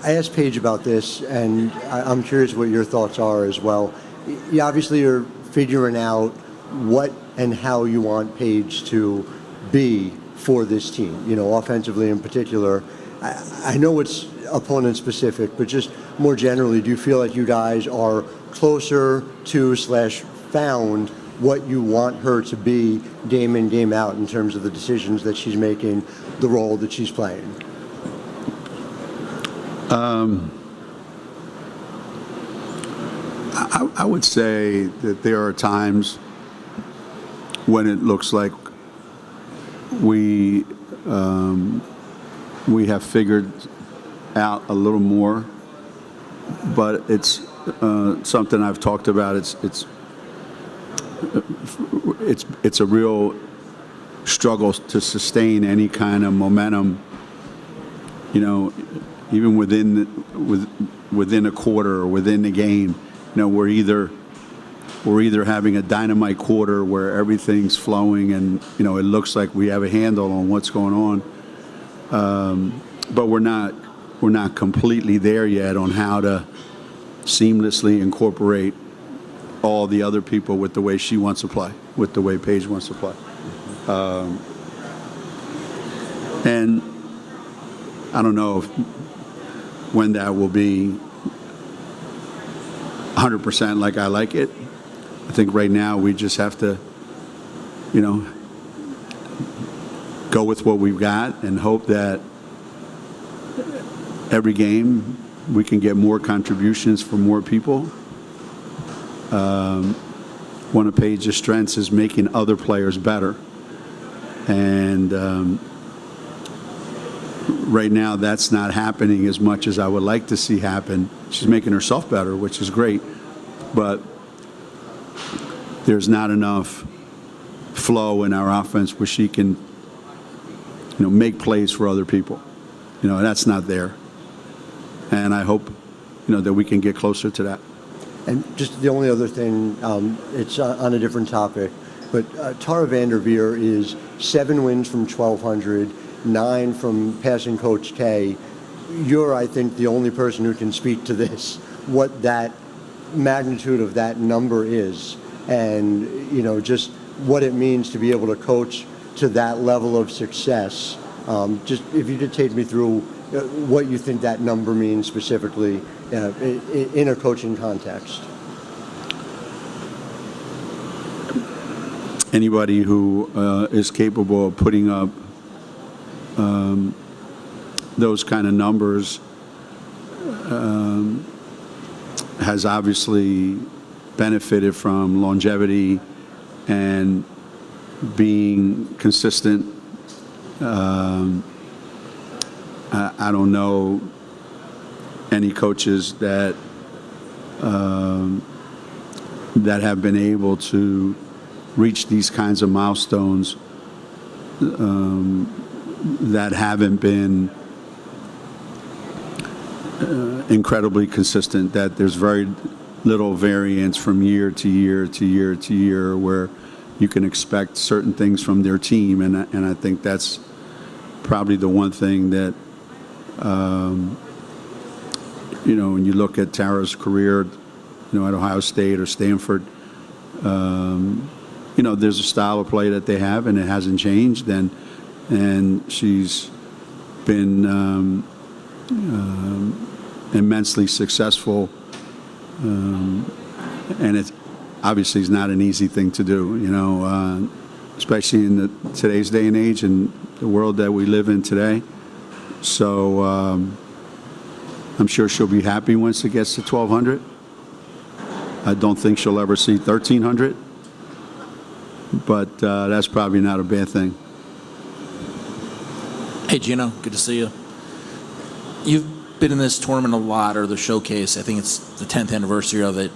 I asked Paige about this, and I'm curious what your thoughts are as well. You obviously are figuring out what and how you want Paige to be for this team, offensively in particular. I know it's opponent specific, but just more generally, do you feel like you guys are closer to / found what you want her to be game in, game out in terms of the decisions that she's making, the role that she's playing? I would say that there are times when it looks like we have figured out a little more, but it's something I've talked about. It's a real struggle to sustain any kind of momentum. Even within a quarter or within the game, we're either having a dynamite quarter where everything's flowing and it looks like we have a handle on what's going on, but we're not completely there yet on how to seamlessly incorporate all the other people with the way she wants to play, with the way Paige wants to play, and I don't know when that will be 100% like I like it. I think right now we just have to, go with what we've got and hope that every game we can get more contributions from more people. One of Paige's strengths is making other players better. And right now that's not happening as much as I would like to see happen. She's making herself better, which is great, but there's not enough flow in our offense where she can, make plays for other people. That's not there. And I hope, that we can get closer to that. And just the only other thing, it's on a different topic, but Tara Vanderveer is 7 wins from 1,200, 9 from passing Coach K. You're, I think, the only person who can speak to this, what that magnitude of that number is, and, just what it means to be able to coach to that level of success. Just if you could take me through what you think that number means specifically in a coaching context. Anybody who is capable of putting up those kind of numbers has obviously benefited from longevity and being consistent. I don't know any coaches that have been able to reach these kinds of milestones that haven't been incredibly consistent, that there's very little variance from year to year to year to year where you can expect certain things from their team. And I think that's probably the one thing that, when you look at Tara's career, at Ohio State or Stanford, there's a style of play that they have, and it hasn't changed. And she's been immensely successful, and it obviously is not an easy thing to do, especially in today's day and age and the world that we live in today. So I'm sure she'll be happy once it gets to 1,200. I don't think she'll ever see 1,300, but that's probably not a bad thing. Hey, Geno, good to see you. You've been in this tournament a lot, or the showcase. I think it's the 10th anniversary of it.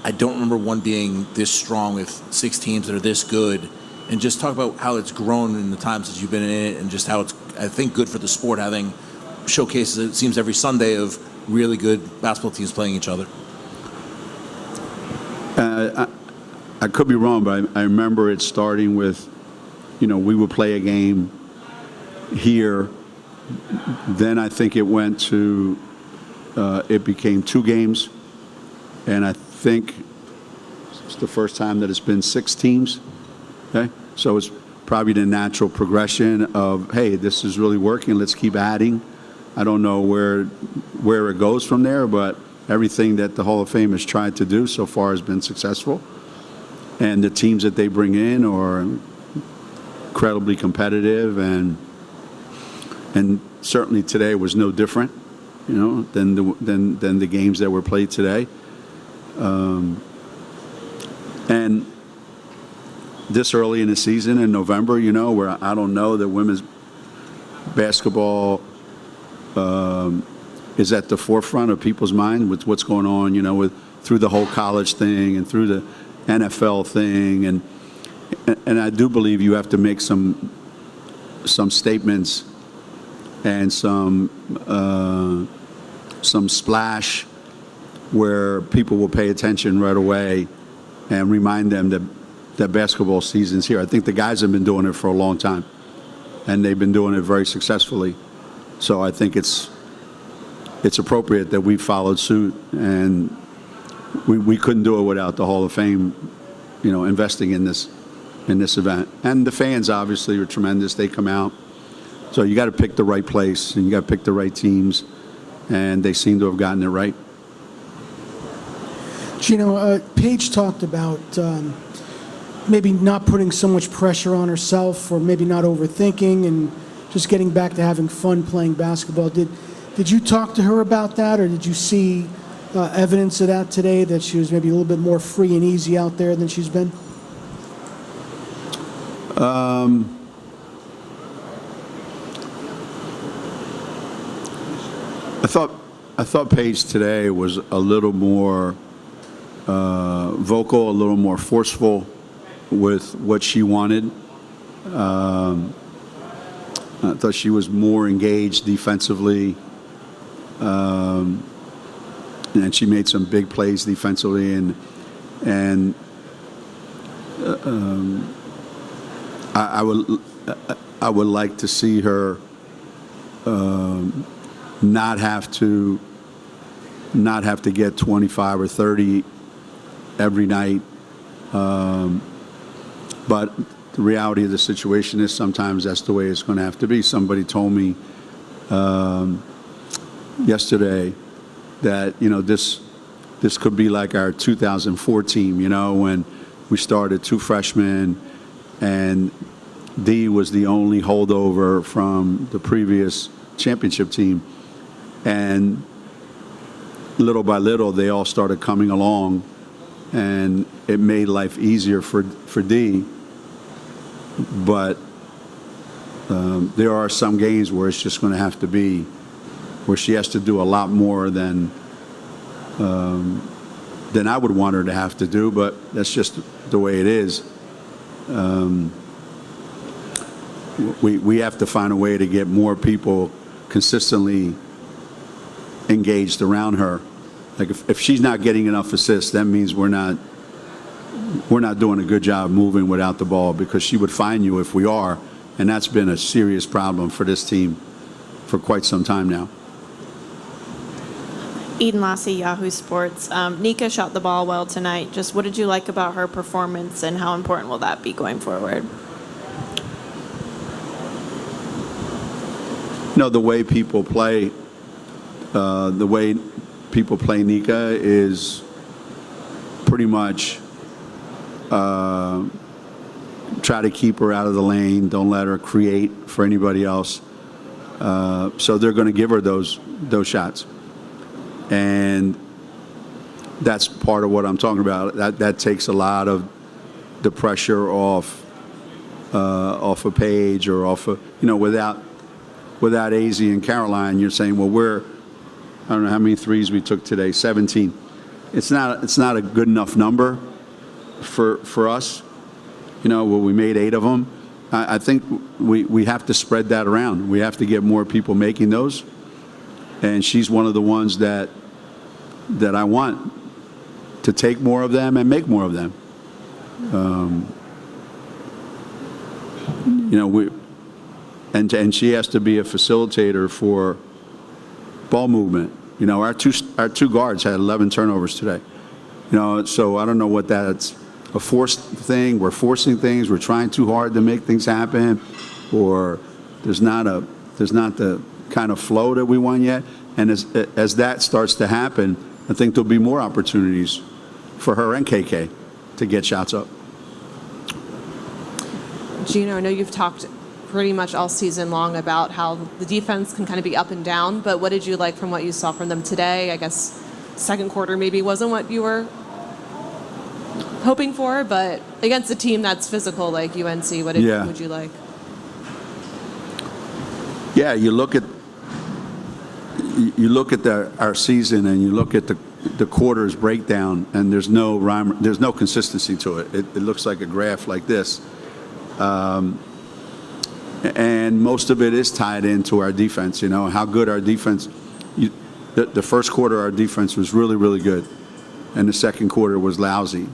I don't remember one being this strong with 6 teams that are this good. And just talk about how it's grown in the times that you've been in it, and just how it's, I think, good for the sport having showcases, it seems, every Sunday of really good basketball teams playing each other. I could be wrong, but I remember it starting with, we would play a game here. Then I think it went to it became 2 games, and I think it's the first time that it's been 6 teams. Okay, so it's probably the natural progression of, hey, this is really working. Let's keep adding. I don't know where it goes from there, but everything that the Hall of Fame has tried to do so far has been successful. And the teams that they bring in are incredibly competitive, and certainly today was no different, than the games that were played today. And this early in the season in November, where I don't know that women's basketball is at the forefront of people's mind with what's going on, through the whole college thing and through the NFL thing, and I do believe you have to make some statements and some splash where people will pay attention right away and remind them that basketball season's here. I think the guys have been doing it for a long time, and they've been doing it very successfully. So I think it's appropriate that we followed suit, and we couldn't do it without the Hall of Fame, investing in this event. And the fans obviously are tremendous. They come out. So you got to pick the right place, and you got to pick the right teams, and they seem to have gotten it right. Geno, Paige talked about maybe not putting so much pressure on herself, or maybe not overthinking, and just getting back to having fun playing basketball. Did you talk to her about that, or did you see evidence of that today, that she was maybe a little bit more free and easy out there than she's been? I thought Paige today was a little more vocal, a little more forceful with what she wanted. I thought she was more engaged defensively, and she made some big plays defensively, and I would like to see her not have to get 25 or 30 every night. But the reality of the situation is sometimes that's the way it's going to have to be. Somebody told me yesterday that this could be like our 2004 team, when we started 2 freshmen, and Dee was the only holdover from the previous championship team. And little by little, they all started coming along, and it made life easier for Dee. But there are some games where it's just going to have to be, where she has to do a lot more than I would want her to have to do, but that's just the way it is. We have to find a way to get more people consistently engaged around her. Like if she's not getting enough assists, that means we're not doing a good job moving without the ball, because she would find you if we are, and that's been a serious problem for this team for quite some time now. Eden Lassie, Yahoo Sports. Nika shot the ball well tonight. Just what did you like about her performance, and how important will that be going forward? The way people play, Nika is pretty much try to keep her out of the lane. Don't let her create for anybody else. So they're going to give her those shots, and that's part of what I'm talking about. That takes a lot of the pressure off of Paige, or off of, without AZ and Caroline. You're saying, well, I don't know how many threes we took today, 17. It's not a good enough number for us. We made 8 of them. I think we have to spread that around. We have to get more people making those. And she's one of the ones that I want to take more of them and make more of them. And she has to be a facilitator for ball movement. You know, our two guards had 11 turnovers today. You know, so I don't know what that's a forced thing. We're forcing things. We're trying too hard to make things happen, or there's not the kind of flow that we want yet. And as that starts to happen, I think there'll be more opportunities for her and KK to get shots up. Geno, I know you've talked pretty much all season long about how the defense can kind of be up and down, but what did you like from what you saw from them today? I guess second quarter maybe wasn't what you were hoping for, but against a team that's physical like UNC, what would you like? Yeah, you look at our season and you look at the quarters breakdown, and there's no rhyme, there's no consistency to it. It looks like a graph like this. And most of it is tied into our defense, you know, how good our defense. The first quarter, our defense was really, really good. And the second quarter was lousy.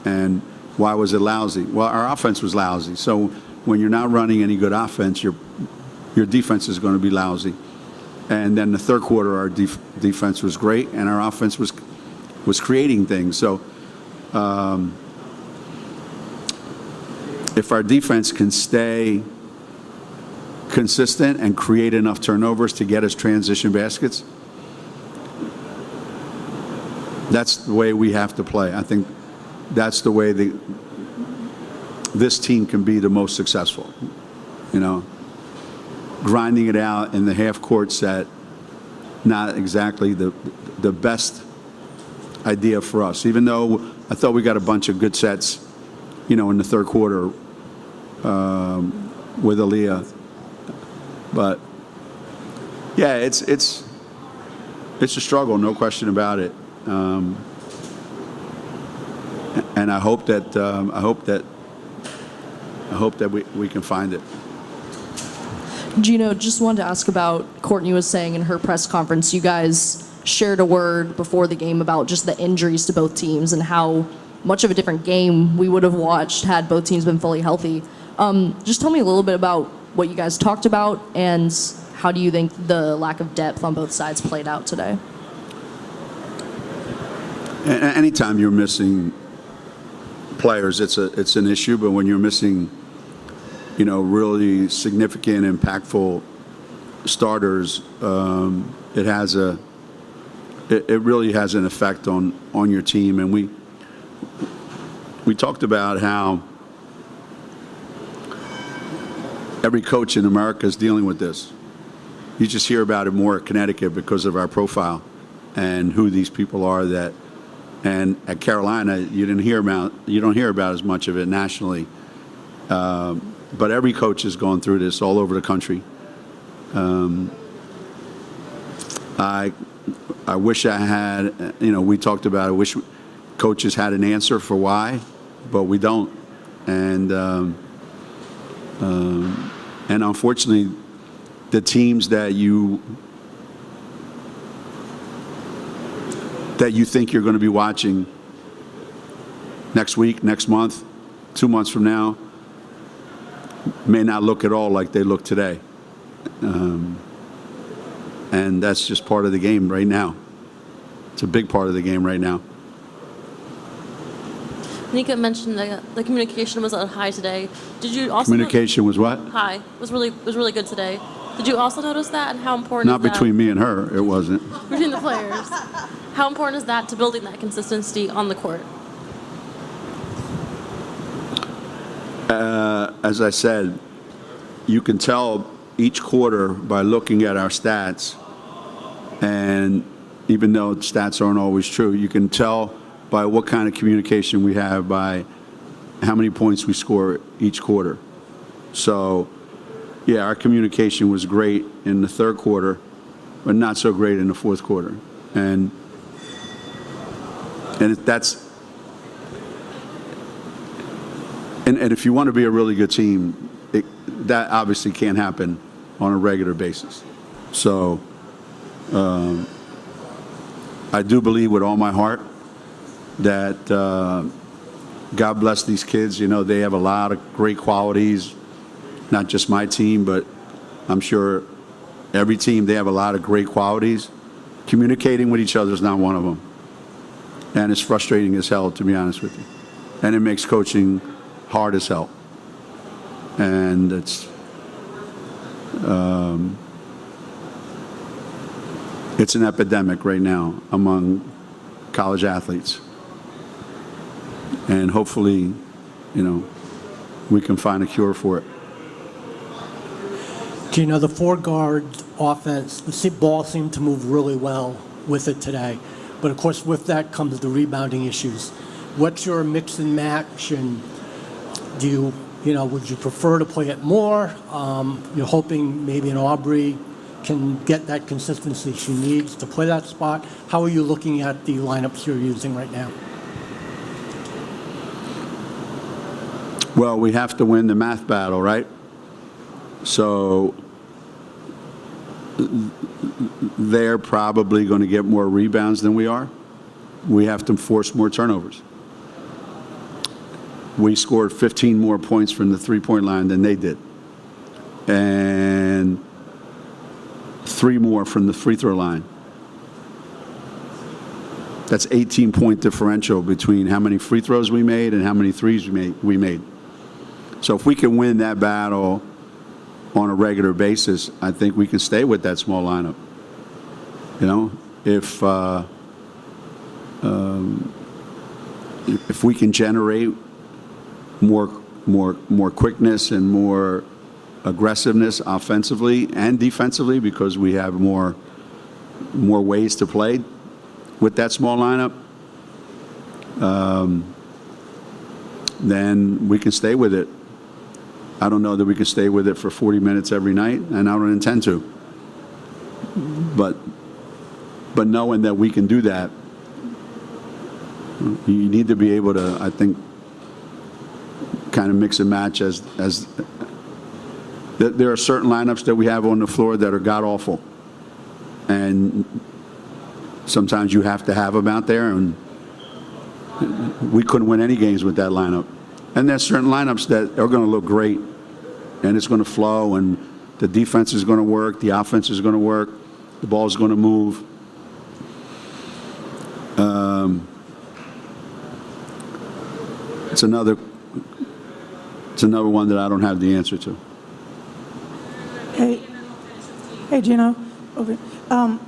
And why was it lousy? Well, our offense was lousy. So when you're not running any good offense, your defense is going to be lousy. And then the third quarter, our defense was great, and our offense was creating things. So if our defense can stay consistent and create enough turnovers to get us transition baskets, that's the way we have to play. I think that's the way this team can be the most successful. You know, grinding it out in the half-court set, not exactly the best idea for us. Even though I thought we got a bunch of good sets, you know, in the third quarter with Aaliyah. But yeah, it's a struggle, no question about it. And I hope that we can find it. Geno, just wanted to ask about Courtney was saying in her press conference, you guys shared a word before the game about just the injuries to both teams and how much of a different game we would have watched had both teams been fully healthy. Just tell me a little bit about what you guys talked about, and how do you think the lack of depth on both sides played out today? Anytime you're missing players, it's an issue. But when you're missing, you know, really significant, impactful starters, it really has an effect on your team. And we talked about how every coach in America is dealing with this. You just hear about it more at Connecticut because of our profile and who these people are that. And at Carolina, you don't hear about as much of it nationally. But every coach is going through this all over the country. I wish I had, you know, we talked about it. I wish coaches had an answer for why, but we don't. And unfortunately, the teams that you think you're going to be watching next week, next month, 2 months from now, may not look at all like they look today. And that's just part of the game right now. It's a big part of the game right now. Nika mentioned that the communication was on high today. Did you also Communication was what? high? Was really good today. Did you also notice that, and how important Not is that between me and her, it wasn't. between the players? How important is that to building that consistency on the court? As I said, you can tell each quarter by looking at our stats, and even though stats aren't always true, you can tell by what kind of communication we have, by how many points we score each quarter. So, yeah, our communication was great in the third quarter, but not so great in the fourth quarter. And if you want to be a really good team, that obviously can't happen on a regular basis. So I do believe with all my heart that God bless these kids. You know, they have a lot of great qualities, not just my team, but I'm sure every team, they have a lot of great qualities. Communicating with each other is not one of them. And it's frustrating as hell, to be honest with you. And it makes coaching hard as hell. And it's an epidemic right now among college athletes. And hopefully, we can find a cure for it. Geno, the four-guard offense, the ball seemed to move really well with it today. But, of course, with that comes the rebounding issues. What's your mix and match? And would you prefer to play it more? You're hoping maybe an Aubrey can get that consistency she needs to play that spot. How are you looking at the lineups you're using right now? Well, we have to win the math battle, right? So they're probably going to get more rebounds than we are. We have to force more turnovers. We scored 15 more points from the three-point line than they did. And 3 more from the free throw line. That's 18-point differential between how many free throws we made and how many threes we made. So if we can win that battle on a regular basis, I think we can stay with that small lineup. If we can generate more quickness and more aggressiveness offensively and defensively, because we have more ways to play with that small lineup, then we can stay with it. I don't know that we can stay with it for 40 minutes every night, and I don't intend to. But knowing that we can do that, you need to be able to, I think, kind of mix and match as there are certain lineups that we have on the floor that are god-awful. And sometimes you have to have them out there, and we couldn't win any games with that lineup. And there's certain lineups that are going to look great, and it's going to flow, and the defense is going to work, the offense is going to work, the ball is going to move. It's another one that I don't have the answer to. Hey, Geno.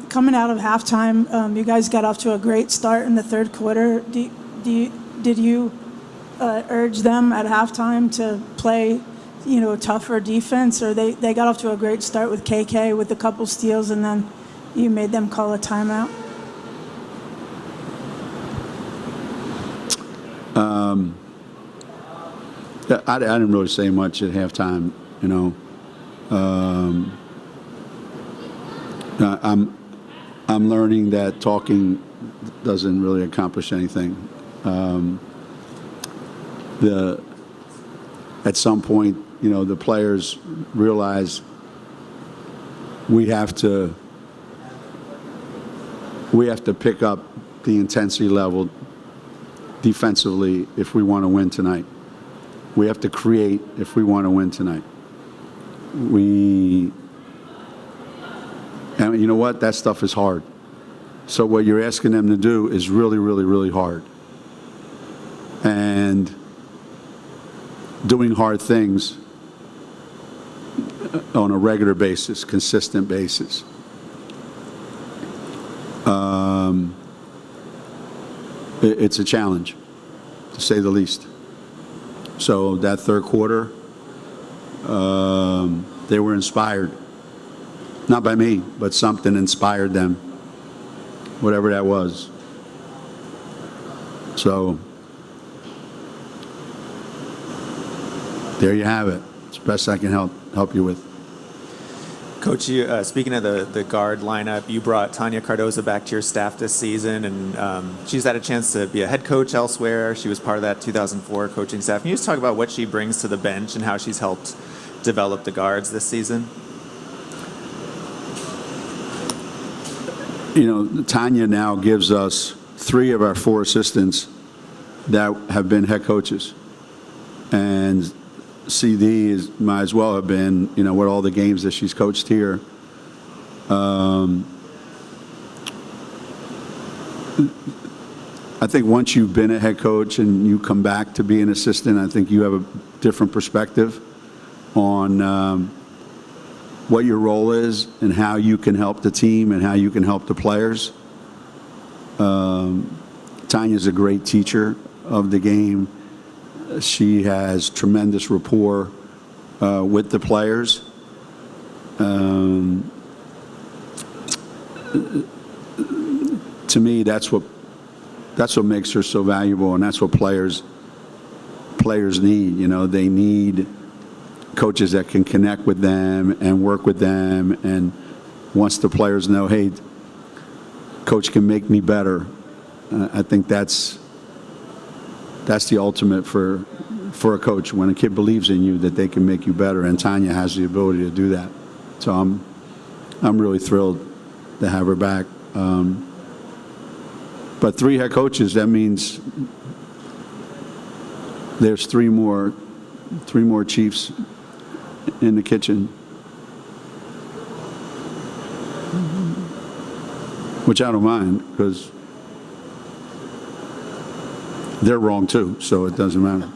Coming out of halftime, you guys got off to a great start in the third quarter. Did you urge them at halftime to play, tougher defense, or they got off to a great start with KK with a couple steals, and then you made them call a timeout? I didn't really say much at halftime, I'm learning that talking doesn't really accomplish anything. At some point, the players realize we have to pick up the intensity level defensively if we want to win tonight. We have to create if we want to win tonight. And you know what? That stuff is hard. So what you're asking them to do is really, really, really hard. And doing hard things on a regular basis, consistent basis. It's a challenge, to say the least. So that third quarter, they were inspired. Not by me, but something inspired them, whatever that was. So there you have it. It's the best I can help you with. Coach, speaking of the guard lineup, you brought Tanya Cardoza back to your staff this season, and she's had a chance to be a head coach elsewhere. She was part of that 2004 coaching staff. Can you just talk about what she brings to the bench and how she's helped develop the guards this season? Tanya now gives us 3 of our 4 assistants that have been head coaches. And CD might as well have been, with all the games that she's coached here. I think once you've been a head coach and you come back to be an assistant, I think you have a different perspective on what your role is and how you can help the team and how you can help the players. Tanya's a great teacher of the game. She has tremendous rapport with the players. To me, that's what makes her so valuable, and that's what players need. You know, they need coaches that can connect with them and work with them, and once the players know, hey, coach can make me better. I think that's the ultimate for a coach, when a kid believes in you that they can make you better, and Tanya has the ability to do that. So I'm really thrilled to have her back. But 3 head coaches, that means there's three more chiefs in the kitchen, which I don't mind, because they're wrong too, so it doesn't matter.